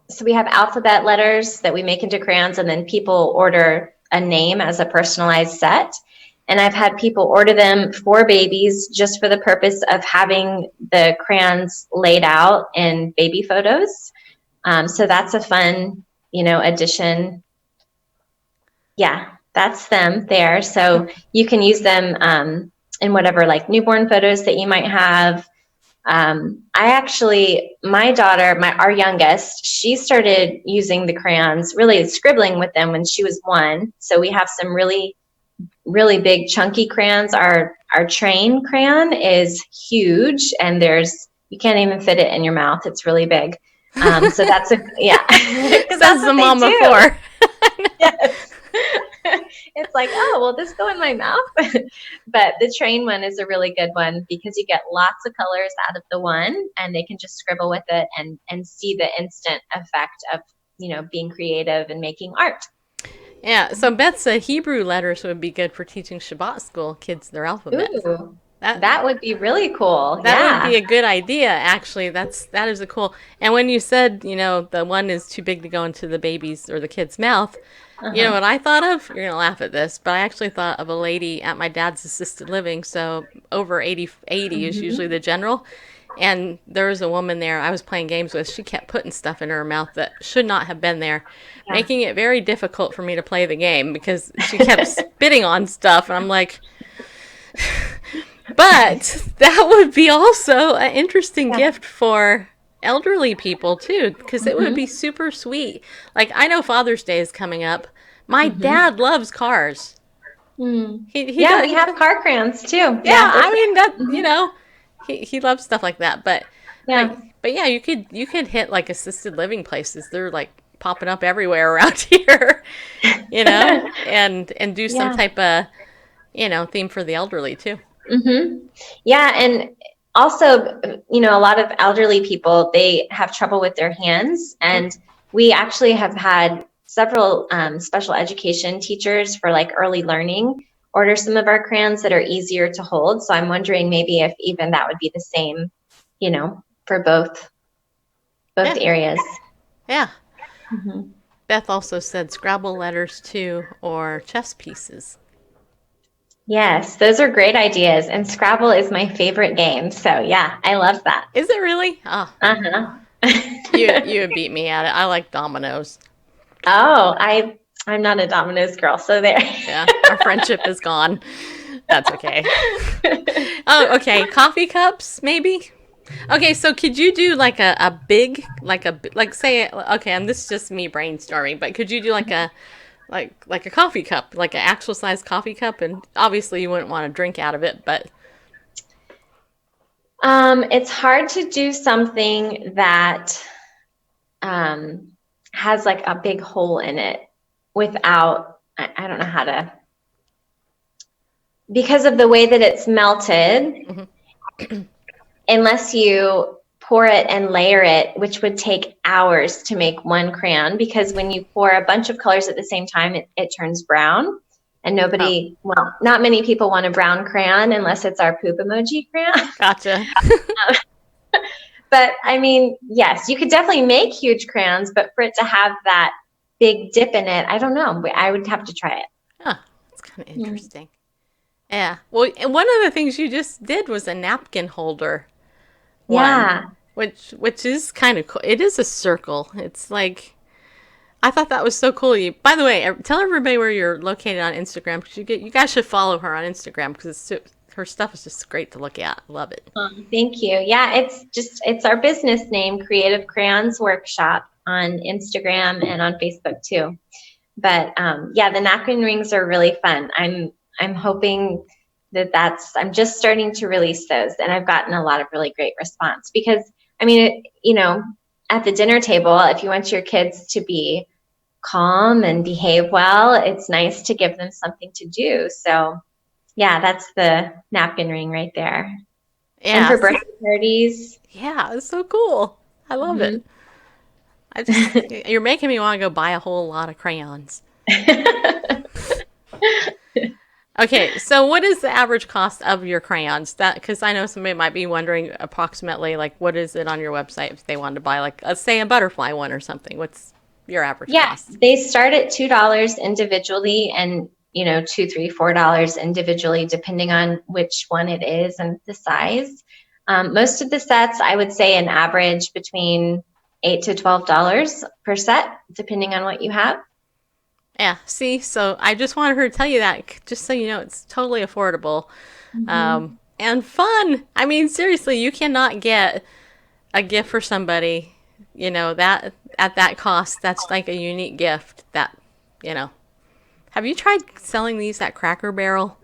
so we have alphabet letters that we make into crayons, and then people order a name as a personalized set. And I've had people order them for babies just for the purpose of having the crayons laid out in baby photos. So that's a fun, addition. Yeah, that's them there. So you can use them in whatever like newborn photos that you might have. My daughter, our youngest, she started using the crayons, really scribbling with them when she was 1. So we have some really, really big chunky crayons. Our train crayon is huge, and you can't even fit it in your mouth. It's really big. So that's yeah. That's the mom before. Yes. It's like, oh, well, this go in my mouth. But the train one is a really good one because you get lots of colors out of the one, and they can just scribble with it and see the instant effect of, being creative and making art. Yeah, so Beth said Hebrew letters would be good for teaching Shabbat school kids their alphabet. Ooh, that would be really cool. That would be a good idea, actually. That is a cool. And when you said, the one is too big to go into the baby's or the kid's mouth, you know what I thought of? You're going to laugh at this, but I actually thought of a lady at my dad's assisted living. So over 80 is usually the general. And there was a woman there I was playing games with. She kept putting stuff in her mouth that should not have been there, making it very difficult for me to play the game because she kept spitting on stuff. And I'm like, but that would be also an interesting gift for elderly people too, because it would be super sweet. Like, I know Father's Day is coming up. My dad loves cars. We have car crayons too. Yeah, I mean that. He loves stuff like that. But you could hit like assisted living places. They're like popping up everywhere around here. And do some type of theme for the elderly too. Yeah, and also, a lot of elderly people, they have trouble with their hands, and we actually have had several special education teachers for like early learning order some of our crayons that are easier to hold. So I'm wondering maybe if even that would be the same, for both areas. Yeah. Beth also said Scrabble letters too, or chess pieces. Yes, those are great ideas. And Scrabble is my favorite game. So yeah, I love that. Is it really? Oh. You would beat me at it. I like dominoes. Oh, I'm not a dominoes girl, so there. Yeah, our friendship is gone. That's okay. Oh, okay. Coffee cups, maybe? Okay, so could you do like a big, say, okay, and this is just me brainstorming, but could you do like a coffee cup, like an actual size coffee cup? And obviously you wouldn't want to drink out of it, but it's hard to do something that has like a big hole in it without, I don't know how to, because of the way that it's melted, unless you pour it and layer it, which would take hours to make one crayon, because when you pour a bunch of colors at the same time, it turns brown. And not many people want a brown crayon unless it's our poop emoji crayon. Gotcha. But I mean, yes, you could definitely make huge crayons, but for it to have that big dip in it, I don't know. I would have to try it. Huh. It's kind of interesting. Yeah. Well, and one of the things you just did was a napkin holder. one. Yeah. Which is kind of cool. It is a circle. It's like, I thought that was so cool. By the way, tell everybody where you're located on Instagram, because you guys should follow her on Instagram, because her stuff is just great to look at. Love it. Thank you. Yeah, it's our business name, Creative Crayons Workshop, on Instagram and on Facebook too. But yeah, the napkin rings are really fun. I'm hoping I'm just starting to release those, and I've gotten a lot of really great response, because I mean, at the dinner table, if you want your kids to be calm and behave well, it's nice to give them something to do. So yeah, that's the napkin ring right there. Yeah. And for birthday parties. Yeah, it's so cool. I love it. You're making me want to go buy a whole lot of crayons. Okay, so what is the average cost of your crayons? Because I know somebody might be wondering approximately, like, what is it on your website if they wanted to buy, like, let's say a butterfly one or something. What's your average cost? They start at $2 individually, and $2, $3, $4 individually, depending on which one it is and the size. Most of the sets, I would say an average between $8 to $12 per set, depending on what you have. Yeah, see, so I just wanted her to tell you that, just so you know, it's totally affordable, and fun. I mean, seriously, you cannot get a gift for somebody, that at that cost. That's like a unique gift that, Have you tried selling these at Cracker Barrel?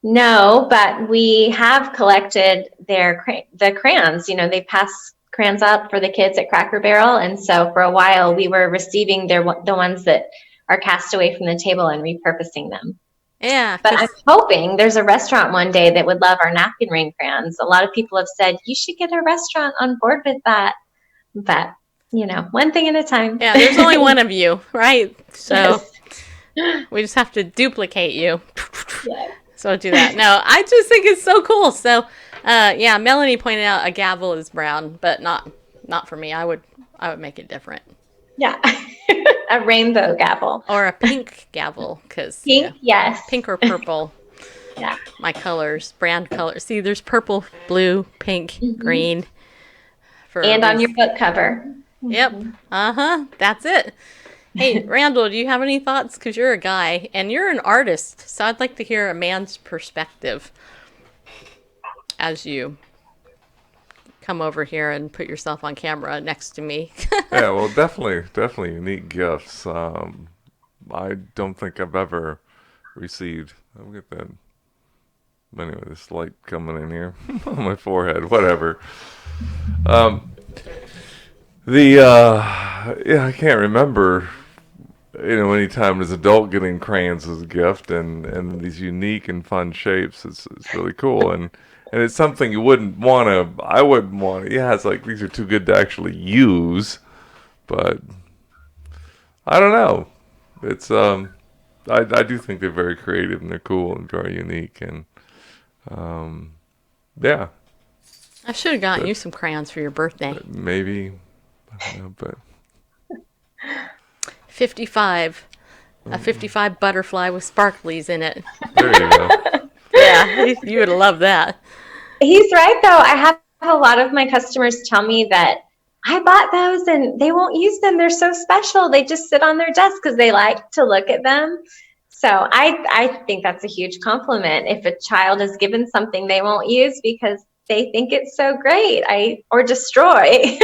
No, but we have collected the crayons. They pass crayons out for the kids at Cracker Barrel, and so for a while we were receiving the ones that are cast away from the table and repurposing them. Yeah, but I'm hoping there's a restaurant one day that would love our napkin ring crayons. A lot of people have said you should get a restaurant on board with that, but one thing at a time. Yeah, there's only one of you, right? So Yes. we just have to duplicate you. Yeah. So do that. No, I just think it's so cool. So, yeah, Melanie pointed out a gavel is brown, but not for me. I would make it different. Yeah, a rainbow gavel or a pink gavel, because pink, yes, pink or purple. Yeah, my colors, brand colors. See, there's purple, blue, pink, green. And on your book cover. Yep. That's it. Hey, Randall, do you have any thoughts? Because you're a guy and you're an artist, so I'd like to hear a man's perspective as you come over here and put yourself on camera next to me. Yeah, well, definitely unique gifts. I don't think I've ever received. I'll get that. Anyway, this light coming in here on my forehead. Whatever. Yeah, I can't remember. Any time as an adult getting crayons as a gift and these unique and fun shapes, it's really cool. And it's something I wouldn't want to, yeah, it's like these are too good to actually use, but I don't know. It's, I do think they're very creative and they're cool and very unique and, yeah. I should have gotten you some crayons for your birthday. Maybe, I don't know, but. 55. A 55 butterfly with sparklies in it. There you go. Yeah, you would love that. He's right, though. I have a lot of my customers tell me that I bought those and they won't use them. They're so special. They just sit on their desk because they like to look at them. So I think that's a huge compliment. If a child is given something they won't use because they think it's so great, or destroy.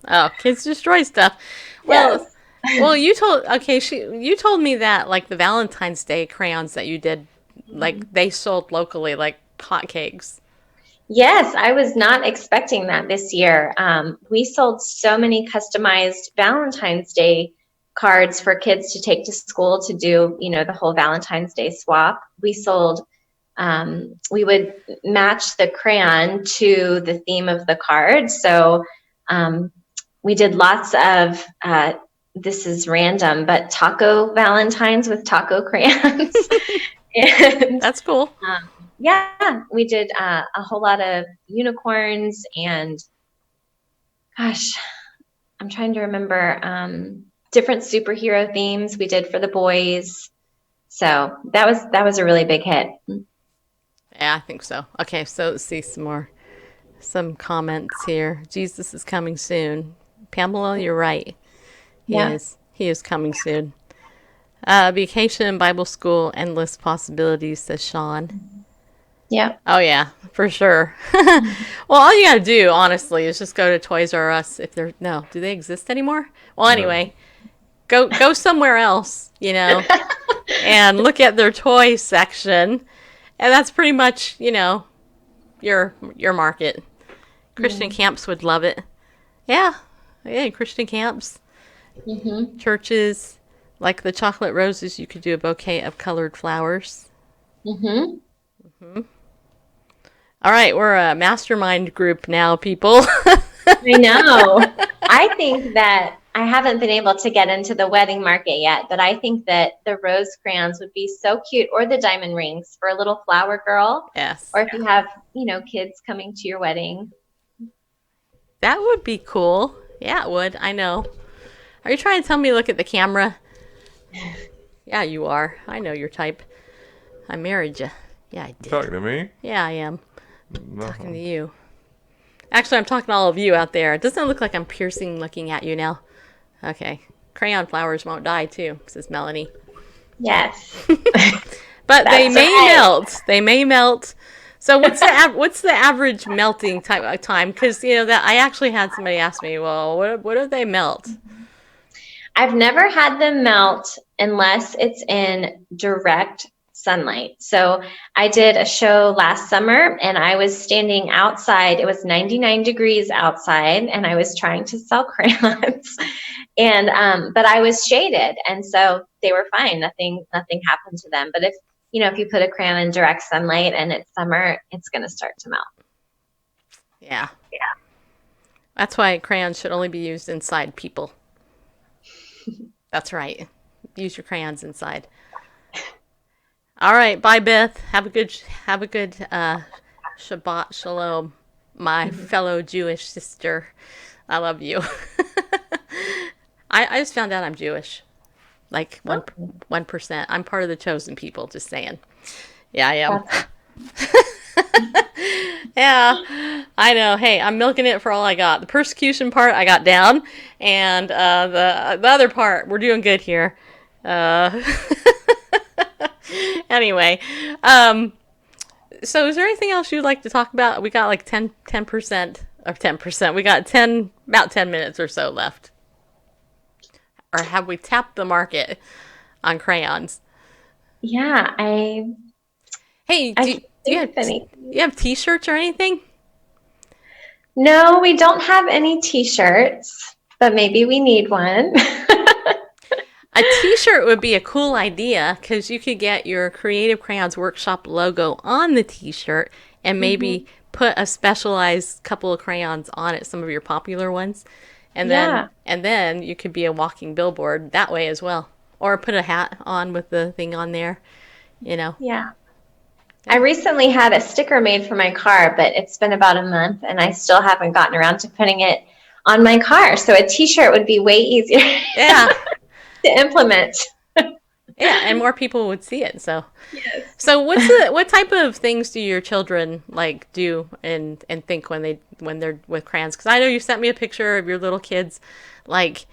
Oh, kids destroy stuff. Well, yes. Well, you told me that, like, the Valentine's Day crayons that you did, like, they sold locally like hotcakes. Yes, I was not expecting that this year. We sold so many customized Valentine's Day cards for kids to take to school to do, the whole Valentine's Day swap. We would match the crayon to the theme of the card. So we did lots of this is random, but taco Valentines with taco crayons. And, that's cool. Yeah, we did a whole lot of unicorns and, gosh, I'm trying to remember different superhero themes we did for the boys. So that was a really big hit. Yeah, I think so. Okay, so let's see some more. some comments here. Jesus is coming soon. Pamela, you're right. He is. He is coming soon. Vacation, Bible school, endless possibilities, says Sean. Yeah. Oh, yeah, for sure. Well, all you got to do, honestly, is just go to Toys R Us. If they're, no, do they exist anymore? Well, anyway, go somewhere else, and look at their toy section. And that's pretty much, your market. Christian camps would love it. Yeah, Christian camps. Mm-hmm. Churches, like the chocolate roses, you could do a bouquet of colored flowers. Mm-hmm. Mm-hmm. All right, we're a mastermind group now, people. I know. I think that I haven't been able to get into the wedding market yet, but I think that the rose crayons would be so cute, or the diamond rings for a little flower girl. Yes. Or if you have, kids coming to your wedding. That would be cool. Yeah, it would. I know. Are you trying to tell me to look at the camera? Yeah, you are. I know your type. I married you. Yeah, I did. Talking to me? Yeah, I am. No. Talking to you. Actually, I'm talking to all of you out there. Doesn't it look like I'm piercing looking at you now? Okay. Crayon flowers won't die, too, says Melanie. Yes. But they may right. melt. They may melt. So what's the average melting time? Because, that I actually had somebody ask me, well, what do they melt? I've never had them melt unless it's in direct sunlight. So I did a show last summer and I was standing outside. It was 99 degrees outside and I was trying to sell crayons and, but I was shaded. And so they were fine. Nothing happened to them. But if you put a crayon in direct sunlight and it's summer, it's going to start to melt. Yeah. That's why crayons should only be used inside, people. That's right. Use your crayons inside. All right, bye, Beth. Have a good Shabbat Shalom, my fellow Jewish sister. I love you. I just found out I'm Jewish, like 1%. I'm part of the chosen people. Just saying. Yeah, I am. Yeah, I know. Hey, I'm milking it for all I got. The persecution part I got down, and the other part we're doing good here. Anyway, so is there anything else you'd like to talk about? We got like 10% of 10%. We got about 10 minutes or so left. Or have we tapped the market on crayons? Yeah, Hey, do you have t-shirts or anything? No, we don't have any t-shirts, but maybe we need one. A t-shirt would be a cool idea because you could get your Creative Crayons Workshop logo on the t-shirt and maybe put a specialized couple of crayons on it, some of your popular ones. And then you could be a walking billboard that way as well. Or put a hat on with the thing on there, Yeah. I recently had a sticker made for my car, but it's been about a month and I still haven't gotten around to putting it on my car. So a t-shirt would be way easier Yeah. to implement. Yeah, and more people would see it. So, Yes. So what type of things do your children like do and think when they're with crayons? Because I know you sent me a picture of your little kids like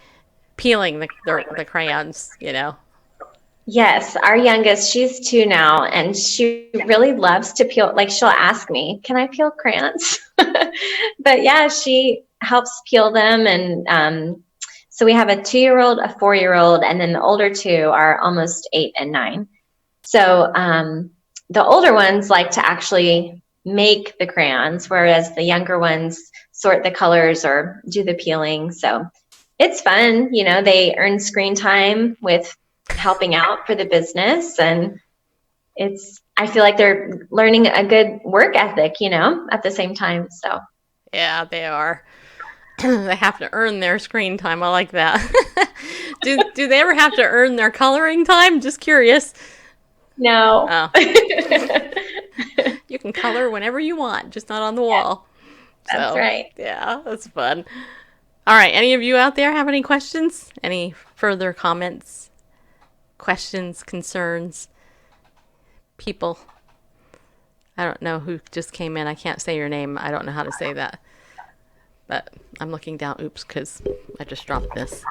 peeling the crayons. Yes, our youngest, she's 2 now, and she really loves to peel. Like she'll ask me, "Can I peel crayons?" But yeah, she helps peel them, and so we have a 2-year-old, a 4-year-old, and then the older 2 are almost 8 and 9. So the older ones like to actually make the crayons, whereas the younger ones sort the colors or do the peeling. So it's fun, they earn screen time with helping out for the business, and I feel like they're learning a good work ethic, at the same time. So Yeah, they are. They have to earn their screen time. I like that. Do they ever have to earn their coloring time? Just curious. no. Oh. You can color whenever you want, just not on the wall. That's right. Yeah, that's fun. All right, any of you out there have any questions? Any further comments? Questions, concerns, people? I don't know who just came in. I can't say your name. I don't know how to say that. But I'm looking down. Oops, because I just dropped this.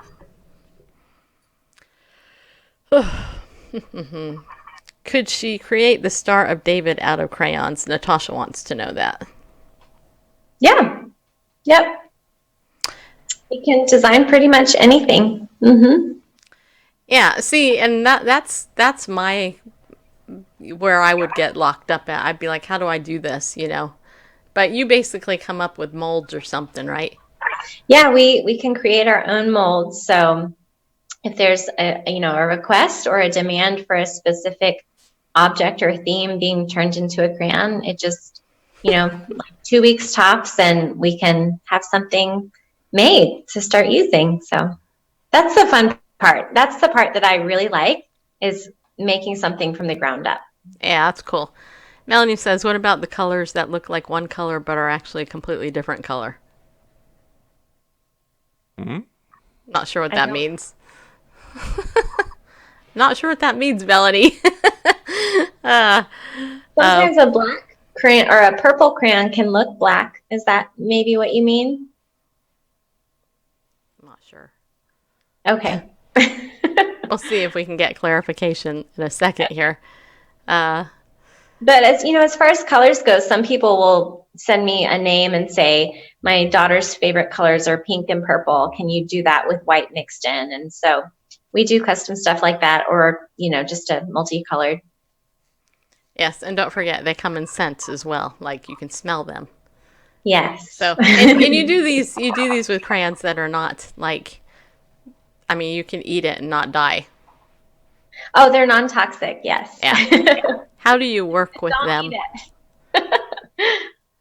Could she create the Star of David out of crayons? Natasha wants to know that. Yeah. Yep. You can design pretty much anything. Mm-hmm. Yeah, see, and that's my where I would get locked up at. I'd be like, how do I do this, But you basically come up with molds or something, right? Yeah, we can create our own molds. So if there's a request or a demand for a specific object or theme being turned into a crayon, it just, like 2 weeks tops, and we can have something made to start using. So that's the fun part. That's the part that I really like, is making something from the ground up. Yeah, that's cool. Melanie says, what about the colors that look like one color but are actually a completely different color? Not sure what that means. Not sure what that means, Melanie. Sometimes a black crayon or a purple crayon can look black. Is that maybe what you mean? I'm not sure. Okay. We'll see if we can get clarification in a second here. But as far as colors go, some people will send me a name and say, my daughter's favorite colors are pink and purple. Can you do that with white mixed in? And so we do custom stuff like that, or, just a multicolored. Yes, and don't forget, they come in scents as well. Like, you can smell them. Yes. So, and you do these with crayons that are not like, you can eat it and not die. Oh, they're non-toxic, yes. Yeah. How do you work with Don't them? eat it.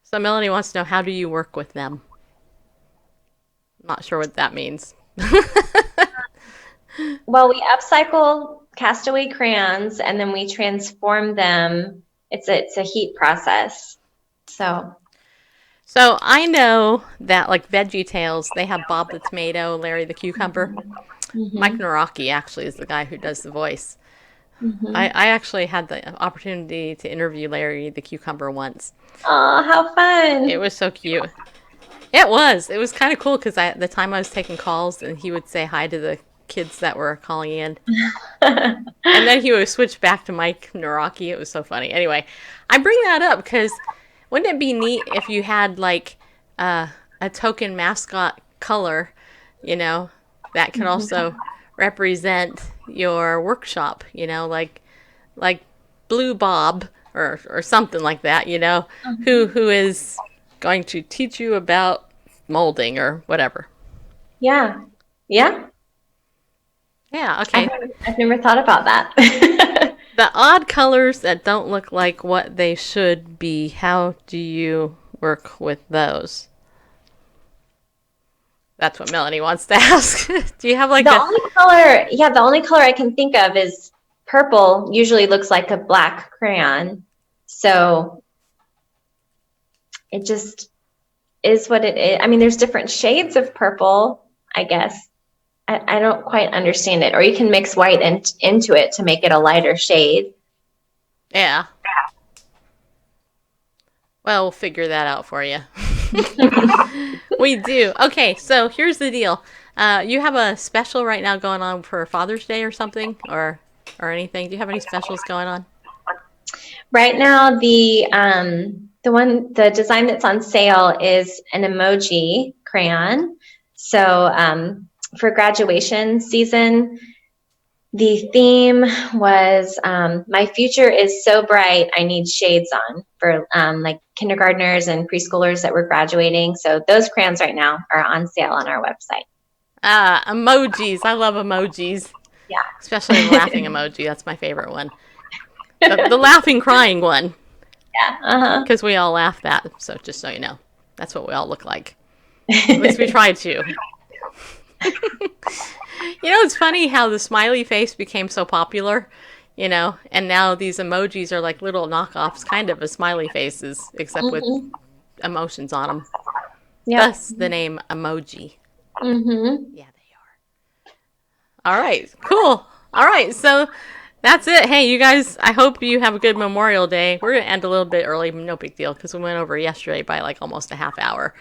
So Melanie wants to know, how do you work with them? Not sure what that means. Well, we upcycle castaway crayons, and then we transform them. It's a heat process. So I know that, like, Veggie Tales, they have Bob the Tomato, Larry the Cucumber. Mm-hmm. Mike Naraki actually is the guy who does the voice. Mm-hmm. I actually had the opportunity to interview Larry the Cucumber once. Oh, how fun. It was so cute. It was kind of cool, because at the time I was taking calls, and he would say hi to the kids that were calling in. And then he would switch back to Mike Naraki. It was so funny. Anyway, I bring that up because wouldn't it be neat if you had, like, a token mascot color, that could also represent your workshop, like Blue Bob or something like that, who is going to teach you about molding or whatever. Yeah. Yeah, okay. I've never thought about that. The odd colors that don't look like what they should be, how do you work with those? That's what Melanie wants to ask. Do you have like the only color I can think of is purple. Usually looks like a black crayon. So it just is what it is. There's different shades of purple, I guess. I don't quite understand it. Or you can mix white into it to make it a lighter shade. Yeah. Well, we'll figure that out for you. We do. Okay, so here's the deal. You have a special right now going on for Father's Day or something, or anything? Do you have any specials going on? Right now, the design that's on sale is an emoji crayon. So for graduation season, the theme was my future is so bright I need shades on, for like kindergartners and preschoolers that were graduating. So those crayons right now are on sale on our website. Emojis. I love emojis. Yeah. Especially the laughing emoji. That's my favorite one. The laughing, crying one. Yeah. Because we all laugh that. So just so you know, that's what we all look like. At least we try to. It's funny how the smiley face became so popular, and now these emojis are like little knockoffs kind of smiley faces, except with emotions on them. Yep. Thus the name emoji. Mm-hmm. Yeah, they are. All right, cool. All right, so That's it. Hey, you guys, I hope you have a good Memorial Day. We're going to end a little bit early. No big deal, because we went over yesterday by like almost a half hour.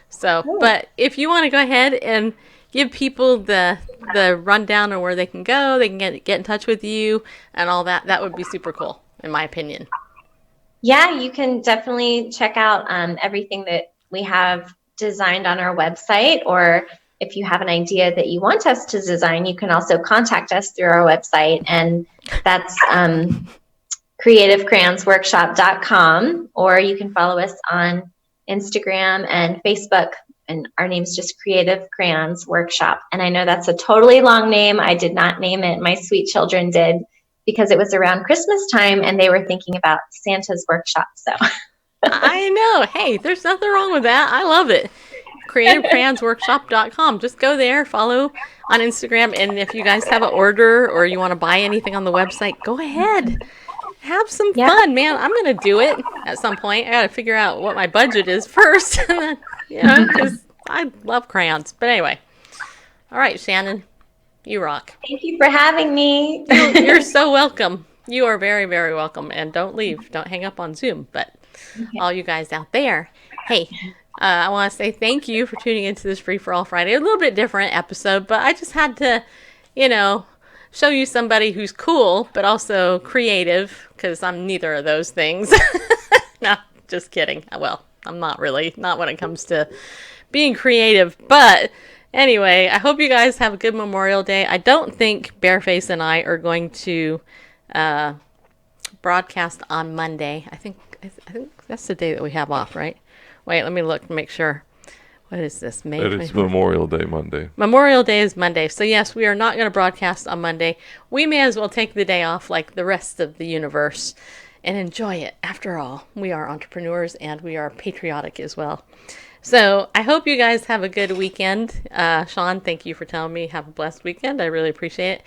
So, but if you want to go ahead and give people the rundown on where they can go, they can get in touch with you and all that, that would be super cool, in my opinion. Yeah, you can definitely check out everything that we have designed on our website, or if you have an idea that you want us to design, you can also contact us through our website, and that's creativecrayonsworkshop.com, or you can follow us on Instagram and Facebook, and our name's just Creative Crayons Workshop. And I know that's a totally long name. I did not name it. My sweet children did, because it was around Christmas time and they were thinking about Santa's workshop. So I know. Hey, there's nothing wrong with that. I love it. CreativeCrayonsWorkshop.com. Just go there, follow on Instagram, and if you guys have an order or you want to buy anything on the website, go ahead. Have some fun, man. I'm going to do it at some point. I got to figure out what my budget is first, because I love crayons. But anyway. All right, Shannon, you rock. Thank you for having me. You're so welcome. You are very, very welcome. And don't leave. Don't hang up on Zoom. But all you guys out there, hey, I want to say thank you for tuning into this Free for All Friday. A little bit different episode, but I just had to, show you somebody who's cool, but also creative, because I'm neither of those things. No, just kidding. Well, I'm not really. Not when it comes to being creative. But anyway, I hope you guys have a good Memorial Day. I don't think Bareface and I are going to broadcast on Monday. I think that's the day that we have off, right? Wait, let me look to make sure. What is this? May 24th? It's Memorial Day Monday. Memorial Day is Monday. So yes, we are not going to broadcast on Monday. We may as well take the day off like the rest of the universe and enjoy it. After all, we are entrepreneurs and we are patriotic as well. So I hope you guys have a good weekend. Sean, thank you for telling me have a blessed weekend. I really appreciate it.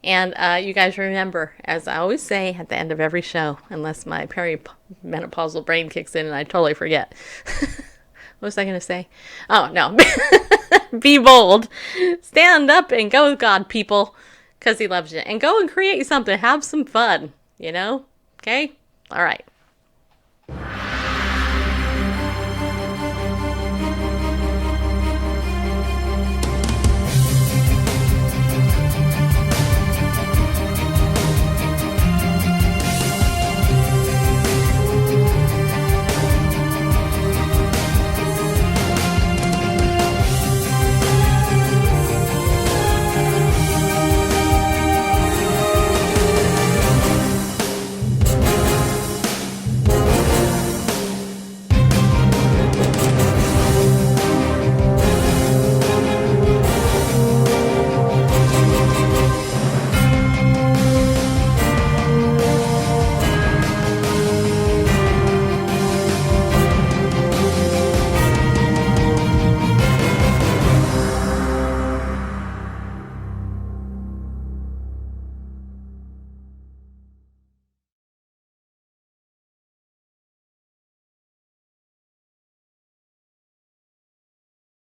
And you guys remember, as I always say at the end of every show, unless my perimenopausal brain kicks in and I totally forget. What was I going to say? Oh, no. Be bold. Stand up and go with God, people, because he loves you. And go and create something. Have some fun, Okay? All right.